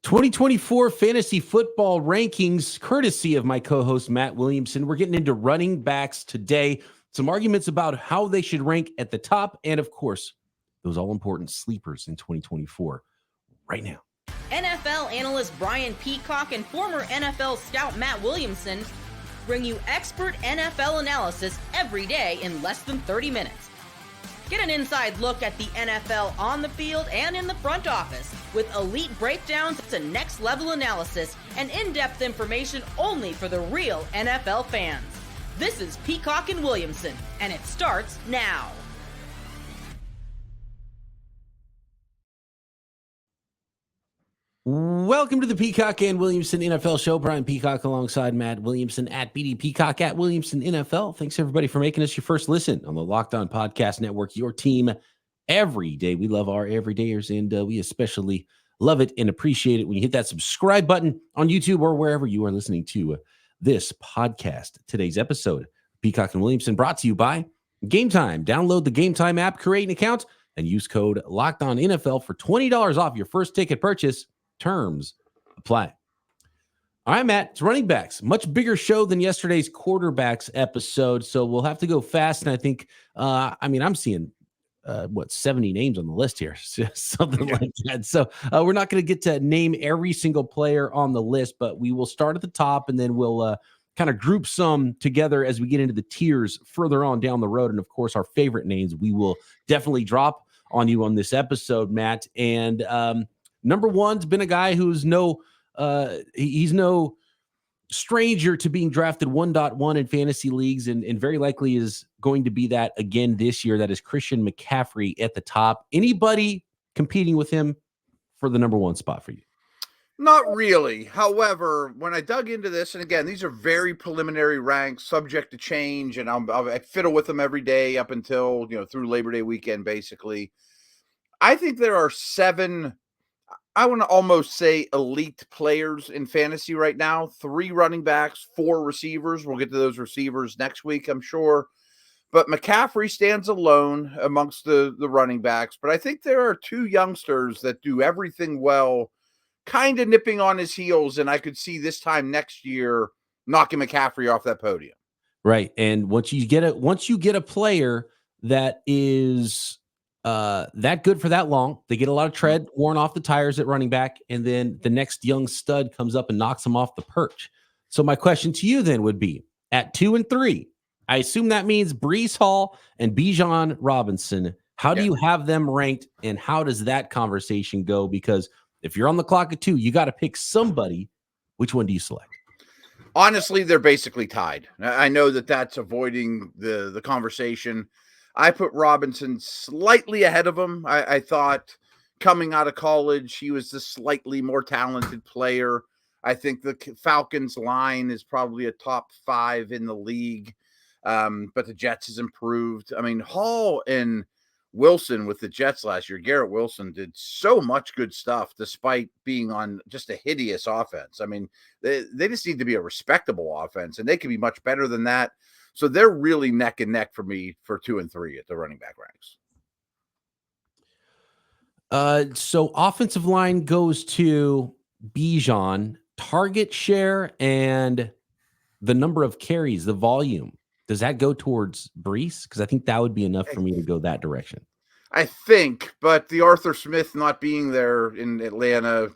2024 fantasy football rankings, courtesy of my co-host Matt Williamson. We're getting into running backs today. Some arguments about how they should rank at the top, and of course, those all-important sleepers in 2024 right now. NFL analyst Brian Peacock and former NFL scout Matt Williamson bring you expert NFL analysis every day in less than 30 minutes. Get an inside look at the NFL on the field and in the front office with elite breakdowns to next-level analysis and in-depth information only for the real NFL fans. This is Peacock and Williamson, and it starts now. Welcome to the Peacock and Williamson NFL Show. Brian Peacock alongside Matt Williamson at BD Peacock at Williamson NFL. Thanks, everybody, for making us your first listen on the Locked On Podcast Network, your team every day. We love our everydayers, and we especially love it and appreciate it when you hit that subscribe button on YouTube or wherever you are listening to this podcast. Today's episode, Peacock and Williamson, brought to you by Game Time. Download the Game Time app, create an account, and use code LOCKEDONNFL for $20 off your first ticket purchase. Terms apply. All right, Matt, it's running backs. Much bigger show than yesterday's quarterbacks episode, so we'll have to go fast. And I think, I'm seeing, 70 names on the list here, something like that. So we're not going to get to name every single player on the list, but we will start at the top, and then we'll kind of group some together as we get into the tiers further on down the road. And, of course, our favorite names we will definitely drop on you on this episode, Matt. And number one's been a guy who's he's no stranger to being drafted 1.1 in fantasy leagues and very likely is going to be that again this year. That is Christian McCaffrey at the top. Anybody competing with him for the number one spot for you? Not really. However, when I dug into this, and again, these are very preliminary ranks, subject to change, and I fiddle with them every day up until, through Labor Day weekend, basically. I think there are 7, I want to almost say elite players in fantasy right now. 3 running backs, 4 receivers. We'll get to those receivers next week, I'm sure. But McCaffrey stands alone amongst the running backs. But I think there are 2 youngsters that do everything well, kind of nipping on his heels. And I could see this time next year knocking McCaffrey off that podium. Right. And once you get a player that is that good for that long, they get a lot of tread worn off the tires at running back, and then the next young stud comes up and knocks them off the perch. So my question to you then would be, at 2 and 3, I assume that means Breece Hall and Bijan Robinson. How do you have them ranked, and how does that conversation go? Because if you're on the clock at 2, you got to pick somebody. Which one do you select? Honestly, they're basically tied. I know that's avoiding the conversation. I put Robinson slightly ahead of him. I thought coming out of college, he was the slightly more talented player. I think the Falcons line is probably a top 5 in the league, but the Jets has improved. I mean, Hall and Wilson with the Jets last year, Garrett Wilson did so much good stuff despite being on just a hideous offense. I mean, they just need to be a respectable offense, and they can be much better than that. So they're really neck and neck for me for 2 and 3 at the running back ranks. So offensive line goes to Bijan. Target share and the number of carries, the volume, does that go towards Breece? Because I think that would be enough for me to go that direction. I think, but the Arthur Smith not being there in Atlanta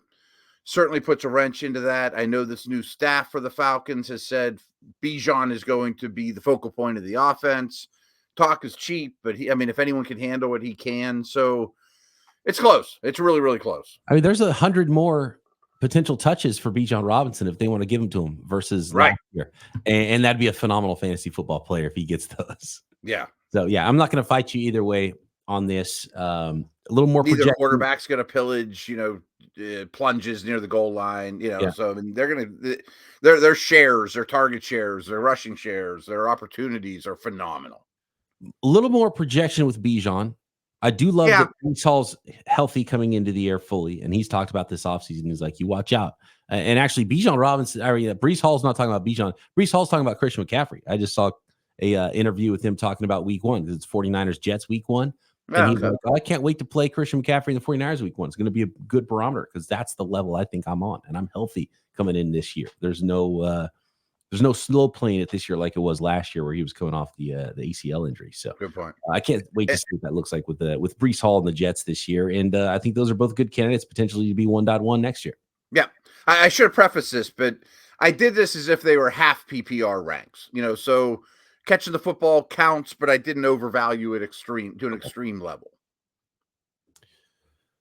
certainly puts a wrench into that. I know this new staff for the Falcons has said Bijan is going to be the focal point of the offense. Talk is cheap, but if anyone can handle it, he can. So it's close. It's really, really close. I mean, there's 100 more potential touches for Bijan Robinson if they want to give them to him versus last year. And that'd be a phenomenal fantasy football player if he gets those. Yeah. So, yeah, I'm not going to fight you either way on this. A little more projection. Neither quarterback's going to pillage, plunges near the goal line, So they're going to their shares, their target shares, their rushing shares, their opportunities are phenomenal. A little more projection with Bijan. I do love that Breece Hall's healthy coming into the air fully, and he's talked about this offseason. He's like, you watch out. And actually, Bijan Robinson, Breece Hall's not talking about Bijan. Breece Hall's talking about Christian McCaffrey. I just saw a interview with him talking about week 1 because it's 49ers Jets week 1. And he's like, oh, I can't wait to play Christian McCaffrey in the 49ers week 1. It's going to be a good barometer because that's the level I think I'm on, and I'm healthy coming in this year. There's no slow playing it this year like it was last year where he was coming off the ACL injury. So good point. I can't wait to see what that looks like with Breece Hall and the Jets this year. And I think those are both good candidates potentially to be 1.1 next year. Yeah, I should have prefaced this, but I did this as if they were half PPR ranks. So catching the football counts, but I didn't overvalue it to an extreme level.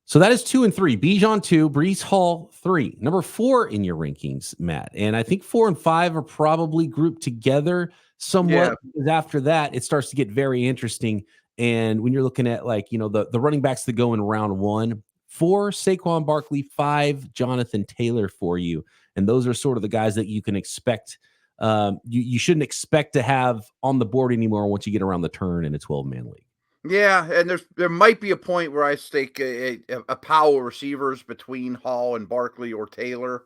So that is 2 and 3. Bijan 2, Breece Hall 3. Number 4 in your rankings, Matt. And I think 4 and 5 are probably grouped together somewhat. Because after that, it starts to get very interesting. And when you're looking at the running backs that go in round 1, 4 Saquon Barkley, 5 Jonathan Taylor for you. And those are sort of the guys that you can expect. You shouldn't expect to have on the board anymore once you get around the turn in a 12-man league. Yeah, and there might be a point where I stake a pile of receivers between Hall and Barkley or Taylor.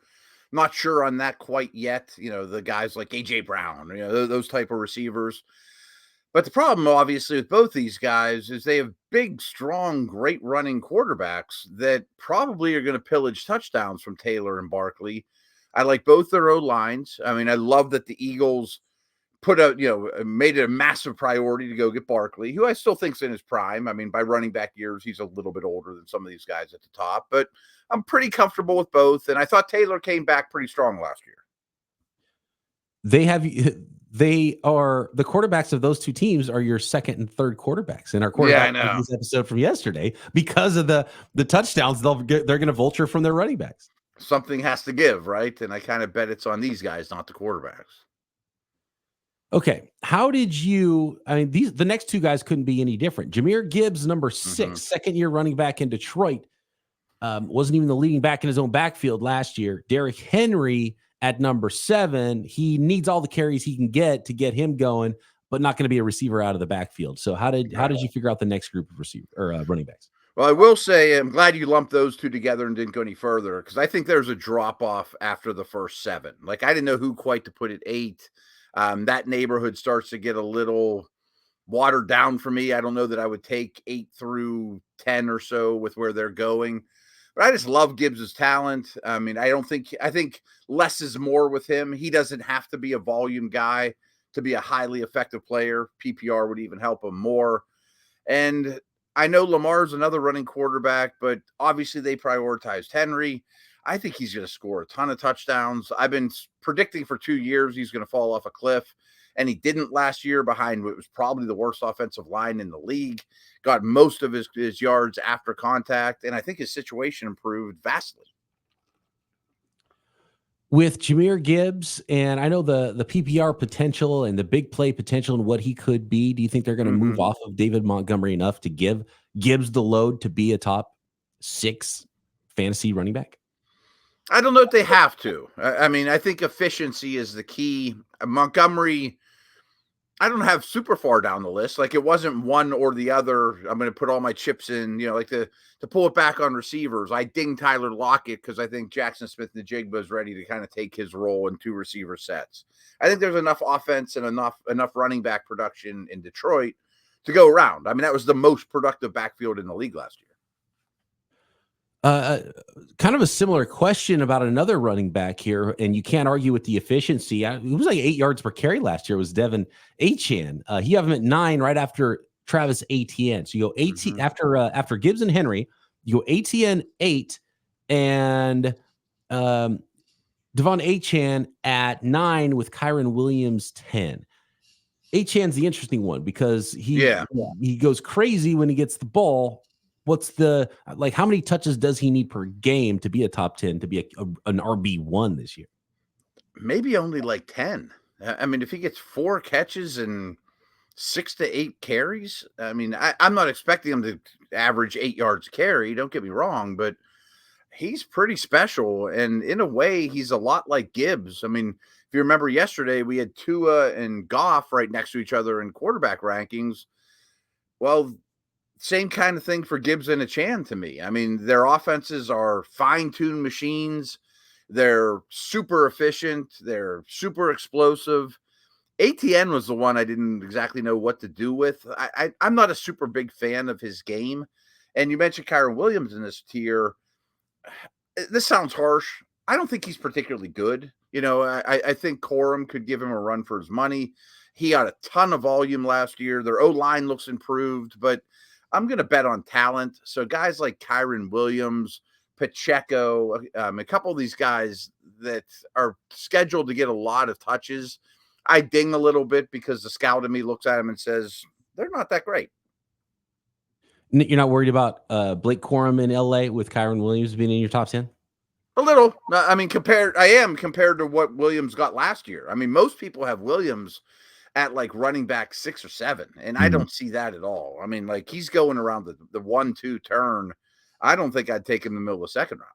Not sure on that quite yet. The guys like A.J. Brown, those type of receivers. But the problem, obviously, with both these guys is they have big, strong, great running quarterbacks that probably are going to pillage touchdowns from Taylor and Barkley. I like both their O-lines. I mean, I love that the Eagles made it a massive priority to go get Barkley, who I still think's in his prime. I mean, by running back years, he's a little bit older than some of these guys at the top, but I'm pretty comfortable with both. And I thought Taylor came back pretty strong last year. They are the quarterbacks of those two teams are your second and third quarterbacks in our quarterback this episode from yesterday because of the touchdowns they're going to vulture from their running backs. Something has to give, right? And I kind of bet it's on these guys, not the quarterbacks. Okay, how did you? I mean, the next two guys couldn't be any different. Jahmyr Gibbs, number 6, second-year running back in Detroit, wasn't even the leading back in his own backfield last year. Derrick Henry at number 7, he needs all the carries he can get to get him going, but not going to be a receiver out of the backfield. So how did you figure out the next group of running backs? Well, I will say I'm glad you lumped those two together and didn't go any further because I think there's a drop off after the first 7. Like I didn't know who quite to put at 8. That neighborhood starts to get a little watered down for me. I don't know that I would take 8 through 10 or so with where they're going, but I just love Gibbs's talent. I mean, I think less is more with him. He doesn't have to be a volume guy to be a highly effective player. PPR would even help him more. And I know Lamar's another running quarterback, but obviously they prioritized Henry. I think he's going to score a ton of touchdowns. I've been predicting for 2 years he's going to fall off a cliff, and he didn't last year behind what was probably the worst offensive line in the league. Got most of his yards after contact, and I think his situation improved vastly. With Jahmyr Gibbs, and I know the PPR potential and the big play potential and what he could be, do you think they're going to move off of David Montgomery enough to give Gibbs the load to be a top 6 fantasy running back? I don't know if they have to. I mean, I think efficiency is the key. Montgomery, I don't have super far down the list. Like it wasn't one or the other. I'm going to put all my chips in, like to pull it back on receivers. I ding Tyler Lockett because I think Jackson Smith-Njigba is ready to kind of take his role in 2 receiver sets. I think there's enough offense and enough running back production in Detroit to go around. I mean, that was the most productive backfield in the league last year. Kind of a similar question about another running back here, and you can't argue with the efficiency. It was like 8 yards per carry last year. Was Devin Achane? You have him at 9 right after Travis Etienne. So you go after Gibbs and Henry. You go Etienne 8 and Devon Achane at 9 with Kyren Williams 10. Achane's the interesting one because he goes crazy when he gets the ball. What's how many touches does he need per game to be a top 10, to be an RB1 this year? Maybe only like 10. I mean, if he gets 4 catches and 6 to 8 carries, I mean, I'm not expecting him to average 8 yards a carry. Don't get me wrong, but he's pretty special. And in a way, he's a lot like Gibbs. I mean, if you remember yesterday, we had Tua and Goff right next to each other in quarterback rankings. Well, same kind of thing for Gibbs and Achane to me. I mean, their offenses are fine-tuned machines. They're super efficient. They're super explosive. ATN was the one I didn't exactly know what to do with. I'm not a super big fan of his game. And you mentioned Kyren Williams in this tier. This sounds harsh. I don't think he's particularly good. I think Corum could give him a run for his money. He had a ton of volume last year. Their O-line looks improved, but I'm going to bet on talent. So guys like Kyren Williams, Pacheco, a couple of these guys that are scheduled to get a lot of touches, I ding a little bit because the scout in me looks at him and says, they're not that great. You're not worried about Blake Corum in LA with Kyren Williams being in your top 10? A little. I mean, compared to what Williams got last year. I mean, most people have Williams at like running back 6 or 7, and I don't see that at all. I mean, like he's going around the 1-2 turn. I don't think I'd take him in the middle of the second round.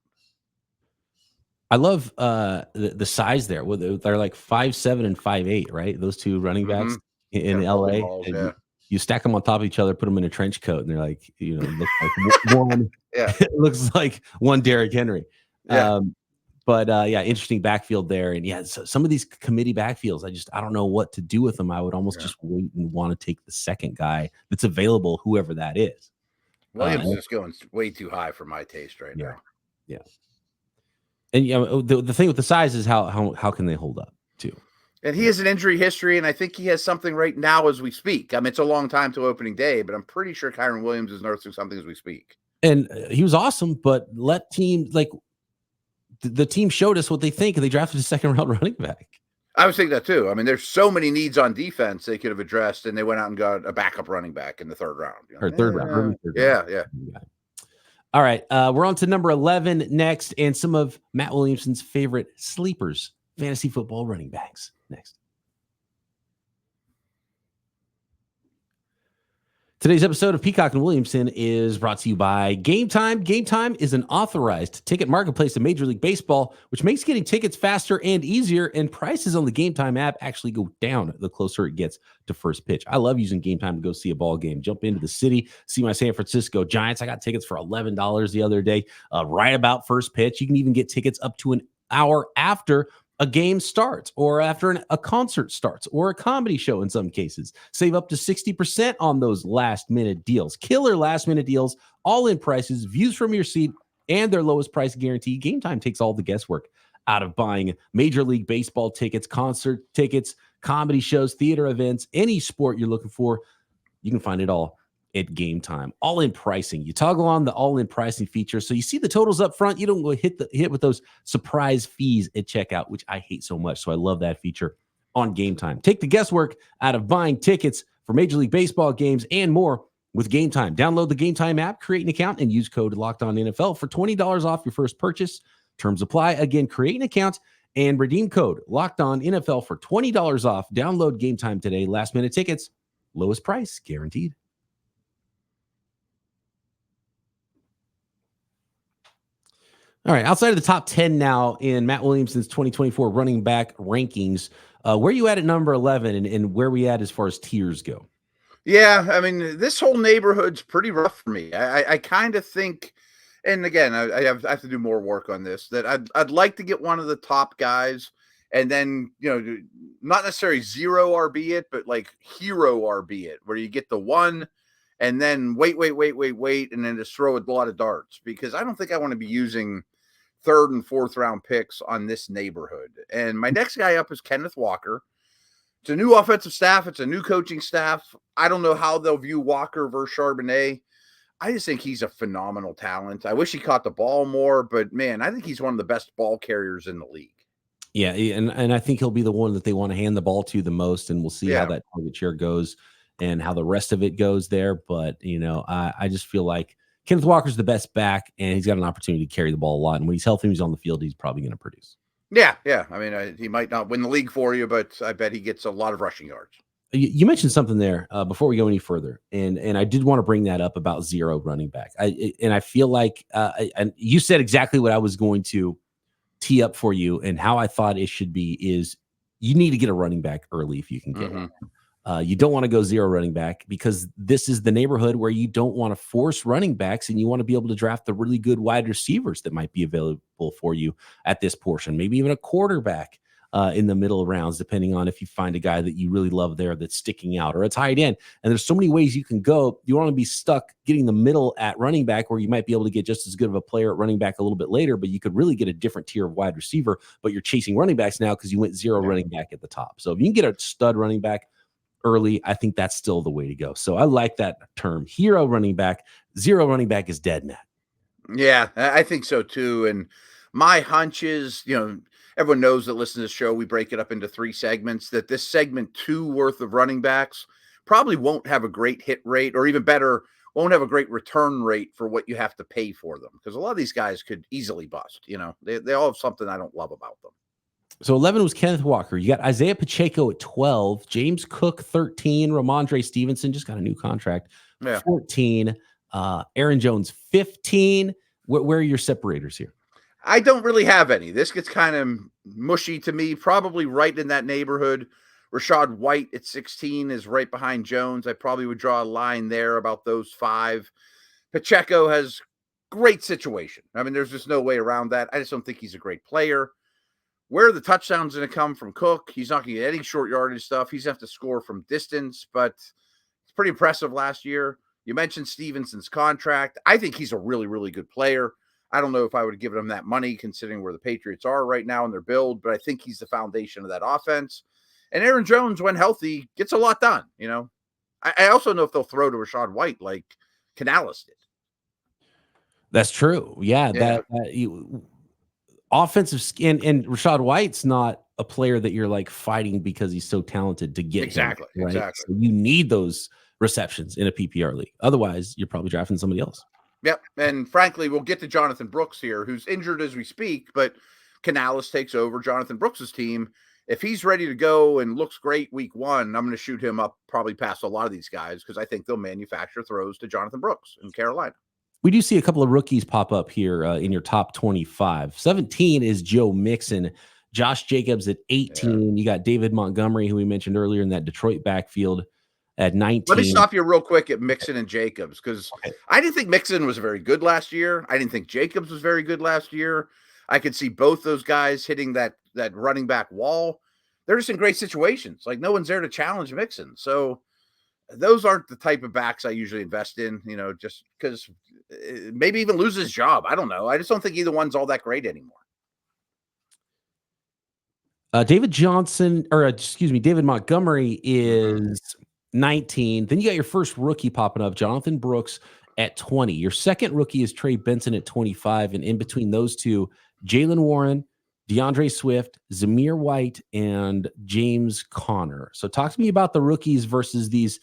I love the size there. They're like 5'7" and 5'8", right? Those two running backs in LA. Balls, yeah. You stack them on top of each other, put them in a trench coat, and they're like, look like one. Yeah, it looks like one Derrick Henry. Yeah. Interesting backfield there. And so some of these committee backfields, I don't know what to do with them. I would almost just wait and want to take the second guy that's available, whoever that is. Williams is going way too high for my taste right now. Yeah. And the thing with the size is how can they hold up too? And he has an injury history, and I think he has something right now as we speak. I mean, it's a long time to opening day, but I'm pretty sure Kyren Williams is nursing something as we speak. And he was awesome, but let teams like the team showed us what they think, and they drafted a second round running back. I was thinking that too. I mean, there's so many needs on defense they could have addressed, and they went out and got a backup running back in the third round. Third round. Yeah. All right, we're on to number 11 next, and some of Matt Williamson's favorite sleepers, fantasy football running backs next. Today's episode of Peacock and Williamson is brought to you by Game Time. Game Time is an authorized ticket marketplace in Major League Baseball, which makes getting tickets faster and easier, and prices on the Game Time app actually go down the closer it gets to first pitch. I love using Game Time to go see a ball game, jump into the city, see my San Francisco Giants. I got tickets for $11 the other day, right about first pitch. You can even get tickets up to an hour after a game starts, or after a concert starts, or a comedy show in some cases. Save up to 60% on those last-minute deals. Killer last-minute deals, all-in prices, views from your seat, and their lowest price guarantee. Game Time takes all the guesswork out of buying Major League Baseball tickets, concert tickets, comedy shows, theater events, any sport you're looking for. You can find it all at Game Time. All-in pricing. You toggle on the all-in pricing feature, so you see the totals up front. You don't go hit with those surprise fees at checkout, which I hate so much. So I love that feature on Game Time. Take the guesswork out of buying tickets for Major League Baseball games and more with Game Time. Download the Game Time app, create an account, and use code LOCKEDONNFL for $20 off your first purchase. Terms apply. Again, create an account and redeem code LOCKEDONNFL for $20 off. Download Game Time today. Last-minute tickets, lowest price guaranteed. All right, outside of the top 10 now in Matt Williamson's 2024 running back rankings, where are you at number 11 and where are we at as far as tiers go? Yeah, I mean, this whole neighborhood's pretty rough for me. I kind of think, and again, I have to do more work on this, that I'd like to get one of the top guys and then, not necessarily zero RB it, but like hero RB it, where you get the one and then wait, and then just throw a lot of darts, because I don't think I want to be using third and fourth round picks on this neighborhood. And my next guy up is Kenneth Walker. It's a new offensive staff. It's a new coaching staff. I don't know how they'll view Walker versus Charbonnet. I just think he's a phenomenal talent. I wish he caught the ball more, but man, I think he's one of the best ball carriers in the league. Yeah, and I think he'll be the one that they want to hand the ball to the most, and we'll see how that target share goes and how the rest of it goes there. But, I just feel like Kenneth Walker's the best back, and he's got an opportunity to carry the ball a lot. And when he's healthy, he's on the field, he's probably going to produce. Yeah. I mean, he might not win the league for you, but I bet he gets a lot of rushing yards. You mentioned something there before we go any further, and I did want to bring that up about zero running back. I feel like, and you said exactly what I was going to tee up for you, and how I thought it should be is you need to get a running back early if you can get one. You don't want to go zero running back, because this is the neighborhood where you don't want to force running backs, and you want to be able to draft the really good wide receivers that might be available for you at this portion, maybe even a quarterback. in the middle rounds, depending on if you find a guy that you really love there that's sticking out, or a tight end. And there's so many ways you can go. You want to be stuck getting the middle at running back, where you might be able to get just as good of a player at running back a little bit later, but you could really get a different tier of wide receiver, but you're chasing running backs now because you went zero running back at the top. So if you can get a stud running back early, I think that's still the way to go. So I like that term, hero running back. Zero running back is dead, Matt. Yeah, I think so too. And my hunch is, everyone knows that listen to the show, we break it up into 3 segments, that this segment 2 worth of running backs probably won't have a great hit rate, or even better, won't have a great return rate for what you have to pay for them. Because a lot of these guys could easily bust, they all have something I don't love about them. So 11 was Kenneth Walker. You got Isaiah Pacheco at 12, James Cook 13, Ramondre Stevenson just got a new contract 14, Aaron Jones 15. Where are your separators here? I don't really have any. This gets kind of mushy to me, probably right in that neighborhood. Rachaad White at 16 is right behind Jones. I probably would draw a line there about those 5. Pacheco has great situation. I mean, there's just no way around that. I just don't think he's a great player. Where are the touchdowns going to come from Cook? He's not going to get any short yardage stuff. He's going to have to score from distance, but it's pretty impressive last year. You mentioned Stevenson's contract. I think he's a really, really good player. I don't know if I would have given him that money considering where the Patriots are right now in their build, but I think he's the foundation of that offense. And Aaron Jones, when healthy, gets a lot done. I also know if they'll throw to Rachaad White like Canales did. That's true. Yeah. Offensive skin, and Rachaad White's not a player that you're like fighting because he's so talented to get exactly him, right? Exactly. So you need those receptions in a PPR league. Otherwise, you're probably drafting somebody else. Yep. And frankly, we'll get to Jonathan Brooks here, who's injured as we speak, but Canales takes over Jonathan Brooks's team. If he's ready to go and looks great week 1, I'm going to shoot him up probably past a lot of these guys because I think they'll manufacture throws to Jonathan Brooks in Carolina. We do see a couple of rookies pop up here in your top 25. 17 is Joe Mixon. Josh Jacobs at 18. You got David Montgomery, who we mentioned earlier in that Detroit backfield, at 19. Let me stop you real quick at Mixon and Jacobs, because I didn't think Mixon was very good last year. I didn't think Jacobs was very good last year. I could see both those guys hitting that running back wall. They're just in great situations. Like, no one's there to challenge Mixon. So those aren't the type of backs I usually invest in, just because maybe even lose his job. I don't know. I just don't think either one's all that great anymore. David Montgomery is 19. Then you got your first rookie popping up, Jonathan Brooks at 20. Your second rookie is Trey Benson at 25. And in between those two, Jaylen Warren, DeAndre Swift, Zamir White, and James Conner. So talk to me about the rookies versus these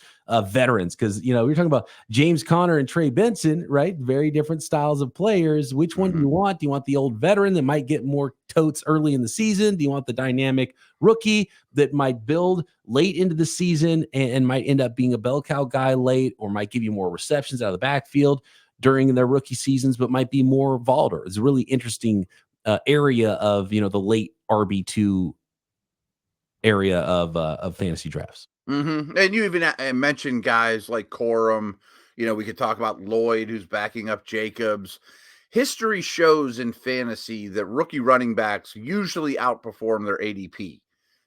veterans, because, we're talking about James Conner and Trey Benson, right? Very different styles of players. Which one do you want? Do you want the old veteran that might get more totes early in the season? Do you want the dynamic rookie that might build late into the season and might end up being a bell cow guy late, or might give you more receptions out of the backfield during their rookie seasons, but might be more volatile? It's a really interesting area of the late RB2 area of fantasy drafts. And you even mentioned guys like Corum. We could talk about Lloyd, who's backing up Jacobs. History shows in fantasy that rookie running backs usually outperform their ADP.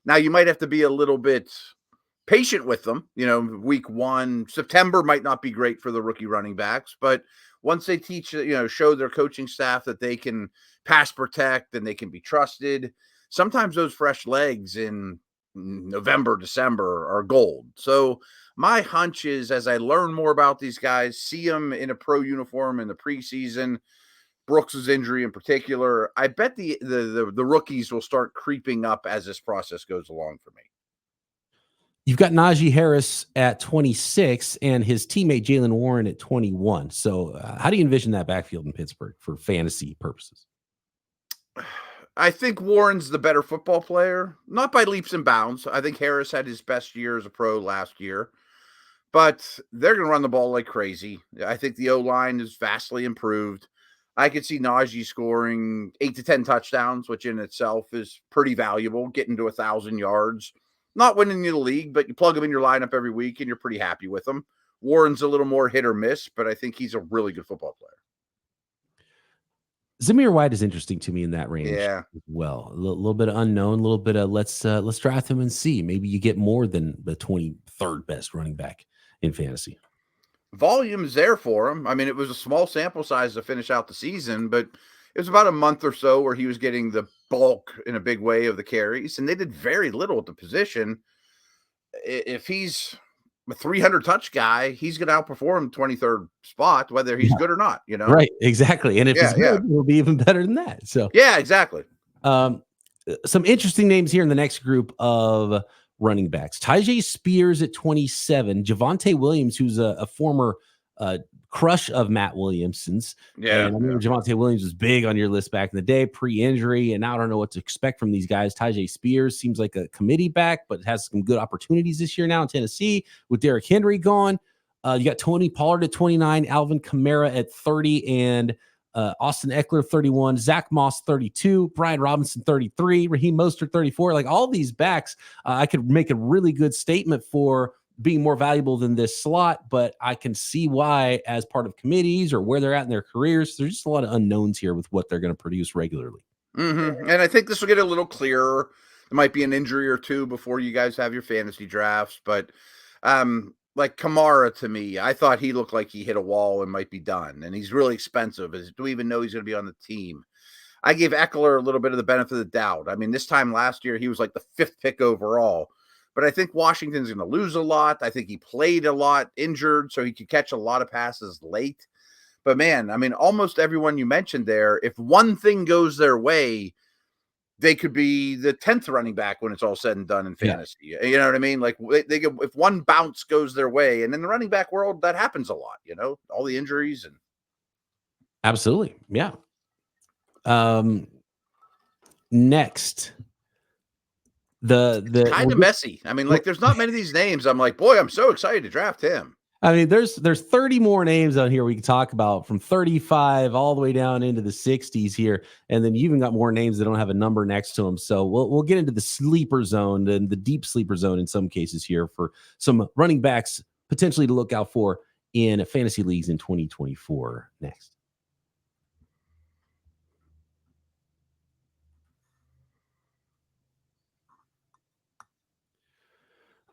Now, you might have to be a little bit patient with them. Week 1, September might not be great for the rookie running backs, but once they show their coaching staff that they can pass protect and they can be trusted, sometimes those fresh legs in November, December are gold. So my hunch is, as I learn more about these guys, see them in a pro uniform in the preseason, Brooks's injury in particular, I bet the rookies will start creeping up as this process goes along for me. You've got Najee Harris at 26 and his teammate Jaylen Warren at 21. So how do you envision that backfield in Pittsburgh for fantasy purposes? I think Warren's the better football player, not by leaps and bounds. I think Harris had his best year as a pro last year, but they're going to run the ball like crazy. I think the O-line is vastly improved. I could see Najee scoring 8 to 10 touchdowns, which in itself is pretty valuable, getting to 1,000 yards. Not winning the league, but you plug him in your lineup every week and you're pretty happy with him. Warren's a little more hit or miss, but I think he's a really good football player. Zamir White is interesting to me in that range Yeah. as well. A little bit of unknown, a little bit of let's draft him and see. Maybe you get more than the 23rd best running back in fantasy. Volume's there for him. I mean, it was a small sample size to finish out the season, but it was about a month or so where he was getting the bulk in a big way of the carries, and they did very little at the position. If he's a 300 touch guy, he's going to outperform 23rd spot, whether he's good or not, you know? Right, exactly. And if he's good, he'll be even better than that. So yeah, exactly. Some interesting names here in the next group of running backs. Tyjae Spears at 27, Javonte Williams, who's a former crush of Matt Williamson's. Yeah. And I remember Javonte Williams was big on your list back in the day, pre-injury, and now I don't know what to expect from these guys. Tyjae Spears seems like a committee back, but has some good opportunities this year now in Tennessee with Derrick Henry gone. You got Tony Pollard at 29, Alvin Kamara at 30, and Austin Eckler 31, Zach Moss 32, Brian Robinson 33, Raheem Mostert 34. Like all these backs, I could make a really good statement for being more valuable than this slot, but I can see why as part of committees or where they're at in their careers. There's just a lot of unknowns here with what they're going to produce regularly. And I think this will get a little clearer. There might be an injury or two before you guys have your fantasy drafts, but like Kamara, to me, I thought he looked like he hit a wall and might be done. And he's really expensive. Do we even know he's going to be on the team? I gave Eckler a little bit of the benefit of the doubt. I mean, this time last year, he was like the 5th pick overall. But I think Washington's going to lose a lot. I think he played a lot injured, so he could catch a lot of passes late. But, man, I mean, almost everyone you mentioned there, if one thing goes their way, they could be the 10th running back when it's all said and done in fantasy. Yeah. You know what I mean? Like they could, if one bounce goes their way, and in the running back world, that happens a lot, you know, all the injuries and. Absolutely. Yeah. Next, the kind of messy. I mean, like there's not many of these names. I'm like, boy, I'm so excited to draft him. I mean, there's 30 more names on here we can talk about, from 35 all the way down into the 60s here, and then you even got more names that don't have a number next to them. So we'll get into the sleeper zone and the deep sleeper zone in some cases here for some running backs potentially to look out for in fantasy leagues in 2024 next.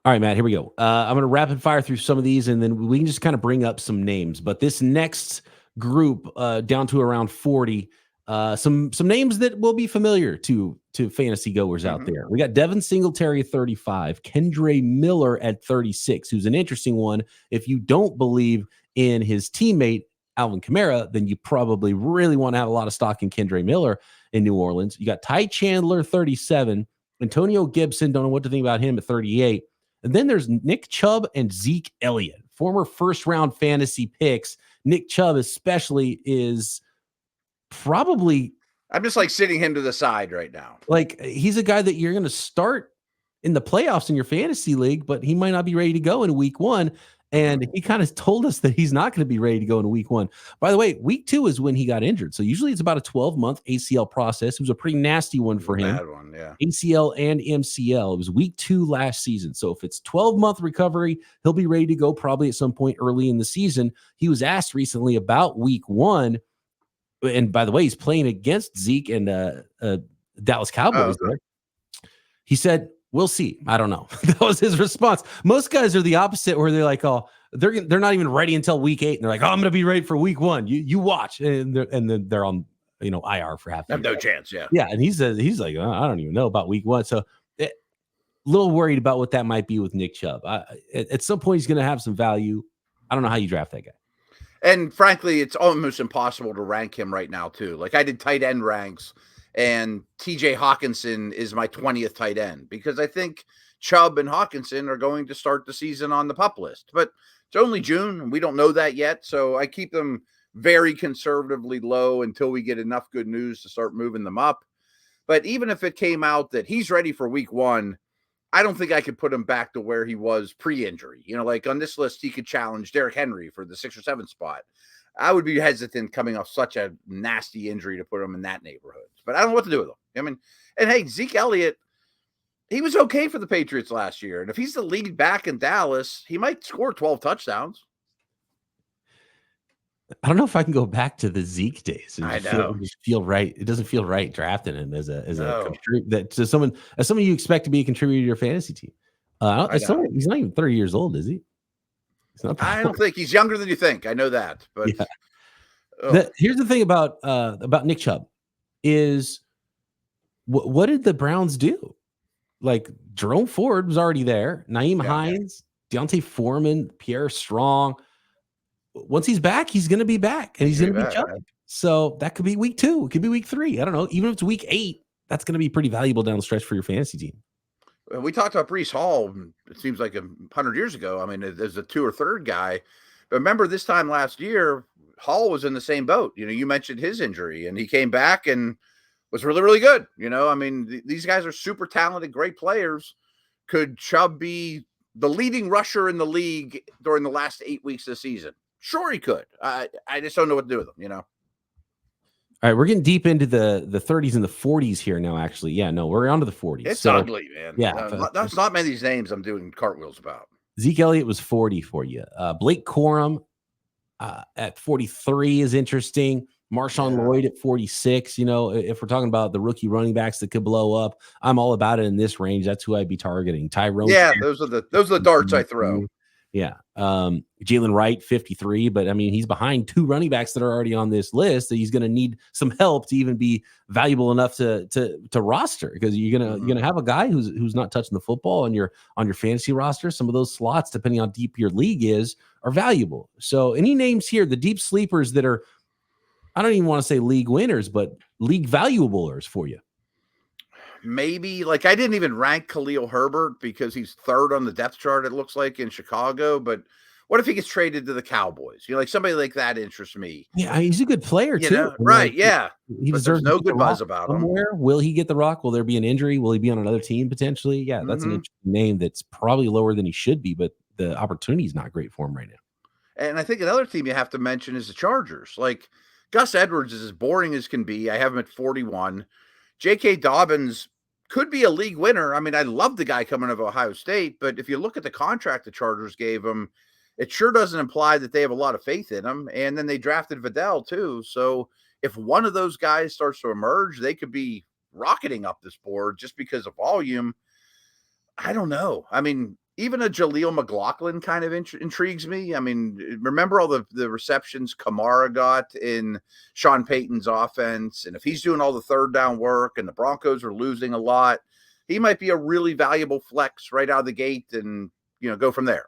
All right, Matt, here we go. I'm going to rapid fire through some of these, and then we can just kind of bring up some names. But this next group, down to around 40, some names that will be familiar to fantasy goers out there. We got Devin Singletary at 35, Kendre Miller at 36, who's an interesting one. If you don't believe in his teammate, Alvin Kamara, then you probably really want to have a lot of stock in Kendre Miller in New Orleans. You got Ty Chandler, 37, Antonio Gibson, don't know what to think about him at 38. And then there's Nick Chubb and Zeke Elliott, former first-round fantasy picks. Nick Chubb especially is probably... I'm just like sitting him to the side right now. Like, he's a guy that you're going to start in the playoffs in your fantasy league, but he might not be ready to go in week 1. And he kind of told us that he's not going to be ready to go in week 1. By the way, week 2 is when he got injured. So usually it's about a 12-month ACL process. It was a pretty nasty one for him. Bad one, yeah. ACL and MCL. It was week 2 last season. So if it's 12-month recovery, he'll be ready to go probably at some point early in the season. He was asked recently about week 1. And by the way, he's playing against Zeke and Dallas Cowboys. Okay. Right? He said, "We'll see. I don't know." That was his response. Most guys are the opposite, where they're like, "Oh, they're not even ready until week 8," and they're like, "Oh, I'm going to be ready for week 1. You watch," and then they're on IR for half. I have no chance. Yeah, yeah. And he's like, "Oh, I don't even know about week 1." So, a little worried about what that might be with Nick Chubb. At some point, he's going to have some value. I don't know how you draft that guy. And frankly, it's almost impossible to rank him right now too. Like I did tight end ranks. And TJ Hawkinson is my 20th tight end because I think Chubb and Hawkinson are going to start the season on the PUP list. But it's only June, and we don't know that yet. So I keep them very conservatively low until we get enough good news to start moving them up. But even if it came out that he's ready for week 1, I don't think I could put him back to where he was pre-injury. You know, like on this list, he could challenge Derrick Henry for the 6 or 7 spot. I would be hesitant coming off such a nasty injury to put him in that neighborhood. But I don't know what to do with him. I mean, and hey, Zeke Elliott, he was okay for the Patriots last year. And if he's the lead back in Dallas, he might score 12 touchdowns. I don't know if I can go back to the Zeke days and I just feel, know. just feel right. It doesn't feel right drafting him as a No, that to someone as someone you expect to be a contributor to your fantasy team. I know. He's not even 30 years old, is he? He's not that I don't old. think he's younger than you think. I know that, but Yeah. ugh, Here's the thing about Nick Chubb is what did the Browns do? Like Jerome Ford was already there, Naeem yeah, Hines, Deontay Foreman, Pierre Strong. Once he's back, he's going to be back, and he's he's going gonna to be be back. Chubb. So that could be week 2. It could be week 3. I don't know. Even if it's week 8, that's going to be pretty valuable down the stretch for your fantasy team. We talked about Breece Hall. It seems like 100 years ago. I mean, as a 2 or 3rd guy, but remember this time last year, Hall was in the same boat. You mentioned his injury, and he came back and was really, really good. I mean, these guys are super talented, great players. Could Chubb be the leading rusher in the league during the last 8 weeks of the season? Sure, he could. I just don't know what to do with him. All right, we're getting deep into the 30s and the 40s here now. Actually, yeah, no, we're on to the 40s. It's So ugly, man. yeah, That's not many of these names I'm doing cartwheels about. Zeke Elliott was 40 for you. Blake Corum at 43 is interesting. Marshawn Lloyd at 46. If we're talking about the rookie running backs that could blow up, I'm all about it in this range. That's who I'd be targeting. Tyrone. Yeah, those are the darts I throw. Yeah. Jalen Wright, 53, but I mean, he's behind 2 running backs that are already on this list that he's going to need some help to even be valuable enough to roster, because you're going to have a guy who's not touching the football on your fantasy roster. Some of those slots, depending on how deep your league is, are valuable. So any names here, the deep sleepers that are, I don't even want to say league winners, but league valuablers for you? Maybe, like, I didn't even rank Khalil Herbert because he's 3rd on the depth chart, it looks like, in Chicago. But what if he gets traded to the Cowboys? Like somebody like that interests me. Yeah, he's a good player too. Right? Yeah, he but deserves there's no to get good the buzz rock about him. somewhere. Will he get the rock? Will there be an injury? Will he be on another team potentially? Yeah, that's an interesting name that's probably lower than he should be, but the opportunity is not great for him right now. And I think another team you have to mention is the Chargers. Like, Gus Edwards is as boring as can be. I have him at 41. J.K. Dobbins could be a league winner. I mean, I love the guy coming out of Ohio State, but if you look at the contract the Chargers gave him, it sure doesn't imply that they have a lot of faith in him. And then they drafted Vidal too. So if one of those guys starts to emerge, they could be rocketing up this board just because of volume. I don't know. I mean, even a Jaleel McLaughlin kind of intrigues me. I mean, remember all the receptions Kamara got in Sean Payton's offense? And if he's doing all the 3rd down work and the Broncos are losing a lot, he might be a really valuable flex right out of the gate and, go from there.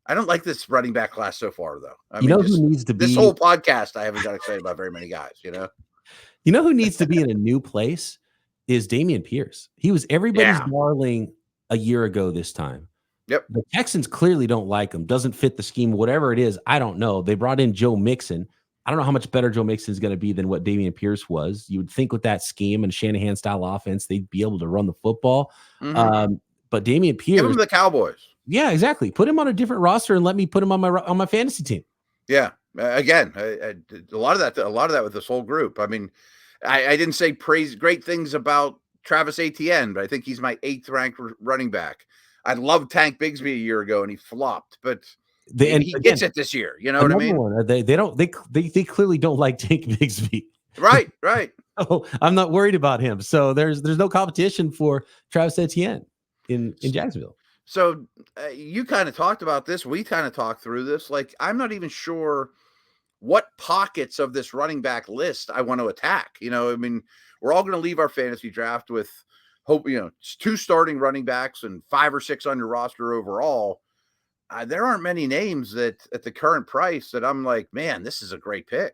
I don't like this running back class so far, though. I mean, who needs to be this whole podcast, I haven't got excited about very many guys, who needs to be in a new place is Dameon Pierce. He was everybody's darling a year ago this time. Yep. The Texans clearly don't like him. Doesn't fit the scheme, whatever it is. I don't know. They brought in Joe Mixon. I don't know how much better Joe Mixon is going to be than what Dameon Pierce was. You would think with that scheme and Shanahan style offense, they'd be able to run the football. But Dameon Pierce, give him the Cowboys. Yeah, exactly. Put him on a different roster and let me put him on my fantasy team. Yeah. Again, a lot of that with this whole group. I mean, I didn't say great things about Travis Etienne, but I think he's my 8th ranked running back. I loved Tank Bigsby a year ago and he flopped, but he gets it this year. You know what I mean? They clearly don't like Tank Bigsby. Right. Oh, I'm not worried about him. So there's no competition for Travis Etienne in Jacksonville. So you kind of talked about this. We kind of talked through this. Like, I'm not even sure what pockets of this running back list I want to attack. I mean, we're all going to leave our fantasy draft with hope, 2 starting running backs and 5 or 6 on your roster overall. There aren't many names that at the current price that I'm like, man, this is a great pick.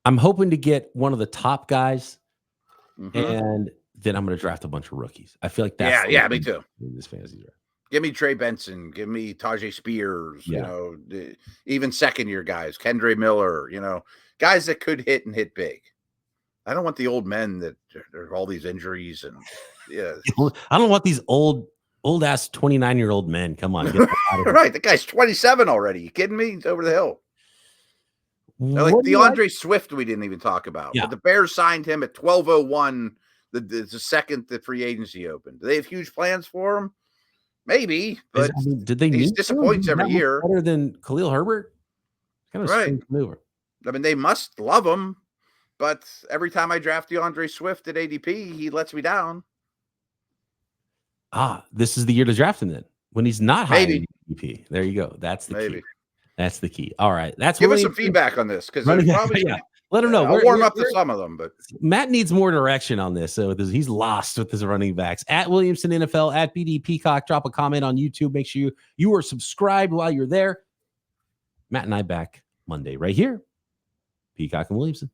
I'm hoping to get one of the top guys, and then I'm going to draft a bunch of rookies. I feel like that's me too. In this fantasy draft. Give me Trey Benson. Give me Tajay Spears. Even 2nd-year guys, Kendre Miller. Guys that could hit and hit big. I don't want the old men that are all these injuries and I don't want these old ass 29-year-old men. Come on, get out of here. Right? The guy's 27 already. You kidding me? He's over the hill. Like DeAndre Swift, we didn't even talk about. Yeah. But the Bears signed him at 12:01. The second the free agency opened. Do they have huge plans for him? Maybe, but did they? He disappoints every year. Better than Khalil Herbert? Kind of a strange maneuver. I mean, they must love him, but every time I draft DeAndre Swift at ADP, he lets me down. This is the year to draft him then. When he's not high in ADP. There you go. That's the key. That's the key. All right. Give us some feedback on this, because probably let him know. I'll warm up to some of them, but Matt needs more direction on this. So he's lost with his running backs. At Williamson NFL, at BD Peacock. Drop a comment on YouTube. Make sure you are subscribed while you're there. Matt and I back Monday right here. Peacock and Williamson.